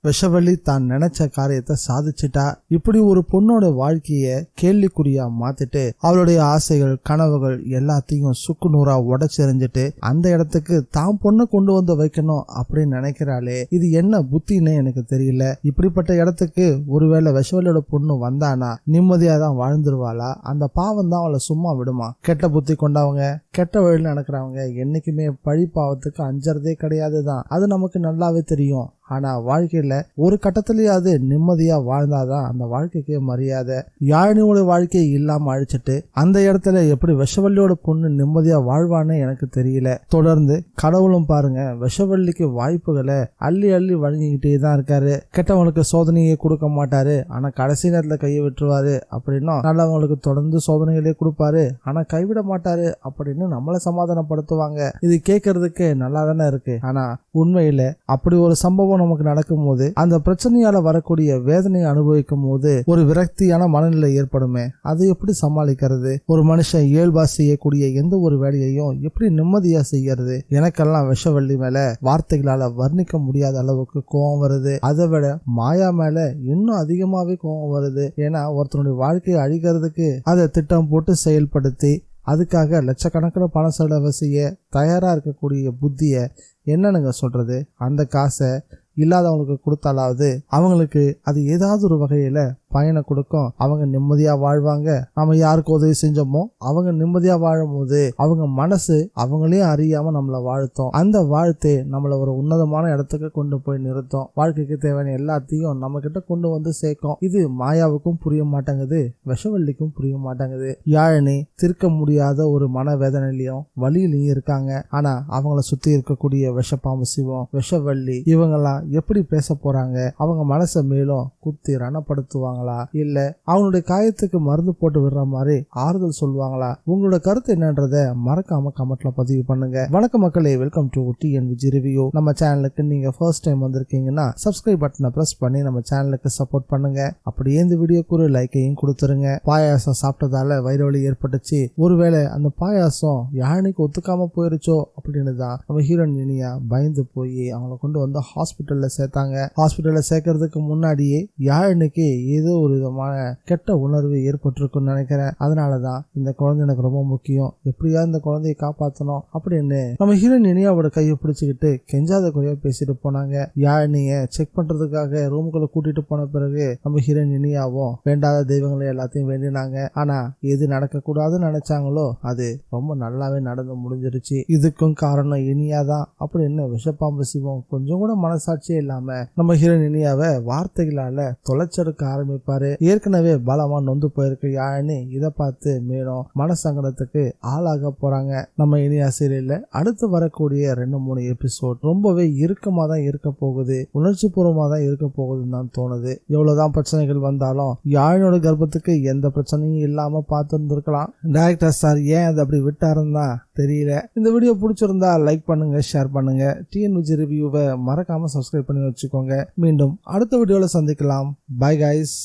விஷவள்ளி தான் நினைச்ச காரியத்தை சாதிச்சிட்டா. இப்படி ஒரு பொண்ணோட வாழ்க்கைய கேள்விக்குறியா மாத்திட்டு அவளுடைய ஆசைகள் கனவுகள் எல்லாத்தையும் சுக்குநூறா உடைச்செறிஞ்சிட்டு அந்த இடத்துக்கு தான் பொண்ணை கொண்டு வந்து வைக்கணும் அப்படின்னு நினைக்கிறாளே, இது என்ன புத்தின்னு எனக்கு தெரியல. இப்படிப்பட்ட இடத்துக்கு ஒருவேளை விஷவள்ளியோட பொண்ணு வந்தானா நிம்மதியா தான் வாழ்ந்துருவாளா? அந்த பாவம் தான் அவளை சும்மா விடுமா? கெட்ட புத்தி கொண்டவங்க கெட்ட வழியில் நடக்கிறவங்க என்னைக்குமே பழி பாவத்துக்கு அஞ்சறதே கிடையாதுதான். அது நமக்கு நல்லாவே தெரியும். ஆனா வாழ்க்கையில ஒரு கட்டத்திலேயாவது நிம்மதியா வாழ்ந்தாதான் அந்த வாழ்க்கைக்கு மரியாதை. யாழினியோட வாழ்க்கையை இல்லாம அழிச்சிட்டு அந்த இடத்துல எப்படி விஷவள்ளியோட பொண்ணு நிம்மதியா வாழ்வான்னு எனக்கு தெரியல. தொடர்ந்து கடவுளும் பாருங்க விஷவள்ளிக்கு வாய்ப்புகளை அள்ளி அள்ளி வழங்கிக்கிட்டே தான் இருக்காரு. கெட்டவங்களுக்கு சோதனையை கொடுக்க மாட்டாரு, ஆனா கடைசி நேரத்துல கையை விட்டுருவாரு. அப்படின்னா நல்லவங்களுக்கு தொடர்ந்து சோதனைகளே கொடுப்பாரு, ஆனா கைவிட மாட்டாரு அப்படின்னு நம்மளை சமாதானப்படுத்துவாங்க. இது கேட்கறதுக்கு நல்லா தானே இருக்கு. ஆனா உண்மையில அப்படி ஒரு சம்பவம் நமக்கு நடக்கும் போது அந்த பிரச்சனையால வரக்கூடிய வேதனையை அனுபவிக்கும் போது ஒரு விரக்தியான மனநிலை ஏற்படுமே, அது எப்படி சமாளிக்கிறது? ஒரு மனுஷன் இயல்பா செய்யக்கூடிய எந்த ஒரு வேலையையும் எப்படி நிம்மதியா செய்யறது? எனக்கெல்லாம் விஷவள்ளி மேல வார்த்தைகளால வர்ணிக்க முடியாத அளவுக்கு கோபம் வருது. அதை விட மாயா மேல இன்னும் அதிகமாவே கோபம் வருது. ஏன்னா ஒருத்தனுடைய வாழ்க்கையை அழிக்கிறதுக்கு அதை திட்டம் போட்டு செயல்படுத்தி அதுக்காக லட்சக்கணக்கில் பணம் செலவு செய்ய தயாரா இருக்கக்கூடிய புத்திய என்னன்னு சொல்றது? அந்த காசை இல்லாதவங்களுக்கு கொடுத்தாலாவது அவங்களுக்கு அது ஏதாவது ஒரு வகையில பயனை கொடுக்கும். அவங்க நிம்மதியா வாழ்வாங்க. நம்ம யாருக்கு உதவி செஞ்சோமோ அவங்க நிம்மதியா வாழும் போது அவங்க மனசு அவங்களே அறியாம நம்மளை வாழ்த்தும். அந்த வாழ்த்தே நம்மள ஒரு உன்னதமான இடத்துக்கு கொண்டு போய் நிறுத்தும். வாழ்க்கைக்கு தேவையான எல்லாத்தையும் நம்ம கிட்ட கொண்டு வந்து சேர்க்கும். இது மாயாவுக்கும் புரிய மாட்டேங்குது, விஷவள்ளிக்கும் புரிய மாட்டேங்குது. யாழினி தீர்க்க முடியாத ஒரு மனவேதனையிலையும் வலியிலையும் இருக்காங்க. ஆனா அவங்கள சுத்தி இருக்கக்கூடிய விஷப்பாம்பு சிவம், விஷவள்ளி இவங்கெல்லாம் எப்படி பேச போறாங்க? அவங்க மனசை மேலும் குத்தி ரணப்படுத்துவாங்க இல்ல அவனுடைய காயத்துக்கு மருந்து போட்டு விடுற மாதிரி ஆறுதல் சொல்லுவாங்களா? உங்களோட கருத்து என்னன்றத மறக்காம கமெண்ட்ல பதிவு பண்ணுங்க. வணக்கம் மக்களே, வெல்கம் டு TNVG ரிவ்யூ. நம்ம சேனலுக்கு நீங்க ஃபர்ஸ்ட் டைம் வந்திருக்கீங்கன்னா சப்ஸ்கிரைப் பட்டனை பிரஸ் பண்ணி நம்ம சேனலுக்கு சப்போர்ட் பண்ணுங்க. அப்படியே இந்த வீடியோக்கு ஒரு லைக்கையும் கொடுத்துருங்க. பாயாசம் சாப்பிட்டதால வயிறு வலி ஏற்பட்டுச்சு. ஒருவேளை அந்த பாயாசம் யாழினிக்கு ஒத்துக்காம போயிருச்சோ அப்படின்னு தான் நம்ம ஹீரோயின் இனியா பயந்து போய் அவங்களை கொண்டு வந்து ஹாஸ்பிட்டல்ல சேர்த்தாங்க. ஹாஸ்பிட்டல்ல சேர்க்கறதுக்கு முன்னாடியே யாழினிக்கு ஏதோ ஒரு விதமான கெட்ட உணர்வு ஏற்பட்டிருக்குன்னு நினைக்கிறேன். அதனாலதான் இந்த குழந்தை எனக்கு ரொம்ப முக்கியம், எப்படியா இந்த குழந்தையை காப்பாற்றணும் அப்படின்னு நம்ம ஹீரோயின் இனியாவோட கையை பிடிச்சுக்கிட்டு கெஞ்சாத குறையா பேசிட்டு போனாங்க. யாழினிய செக் பண்றதுக்காக ரூமுக்குள்ள கூட்டிட்டு போன பிறகு நம்ம ஹீரோயின் இனியாவும் வேண்டாத தெய்வங்களை எல்லாத்தையும் வேண்டினாங்க. ஆனா எது நடக்க கூடாதுன்னு நினைச்சாங்களோ அது ரொம்ப நல்லாவே நடந்து முடிஞ்சிருச்சு. இதுக்கும் காரணம் இனியாதான் அப்படின்னு விஷப்பாம்பு சிவம் கொஞ்சம் கூட மனசாட்சியே இல்லாம நம்ம ஹீரோயின் இனியாவை வார்த்தைகளால தொலைச்செடுக்க ஆரம்பிப்பாரு. ஏற்கனவே பலமா நொந்து போயிருக்க யாழினி இதை பார்த்து மேலும் மனசங்கடத்துக்கு ஆளாக போறாங்க. நம்ம இனியா சீரியல்ல அடுத்து வரக்கூடிய 2-3 எபிசோட் ரொம்பவே இறுக்கமா தான் இருக்க போகுது, உணர்ச்சி பூர்வமா தான் இருக்க போகுதுன்னு தான் தோணுது. எவ்வளவுதான் பிரச்சனைகள் வந்தாலும் யாழினோட கர்ப்பத்துக்கு எந்த பிரச்சனையும் இல்லாம பார்த்து இருந்திருக்கலாம். டைரக்டர் சார் ஏன் அதை அப்படி விட்டாருன்னா தெரியல. இந்த வீடியோ பிடிச்சிருந்தா லைக் பண்ணுங்க, ஷேர் பண்ணுங்க. TNVG ரிவ்யூவை மறக்காம சப்ஸ்கிரைப் பண்ணி வச்சுக்கோங்க. மீண்டும் அடுத்த வீடியோல சந்திக்கலாம். Bye guys.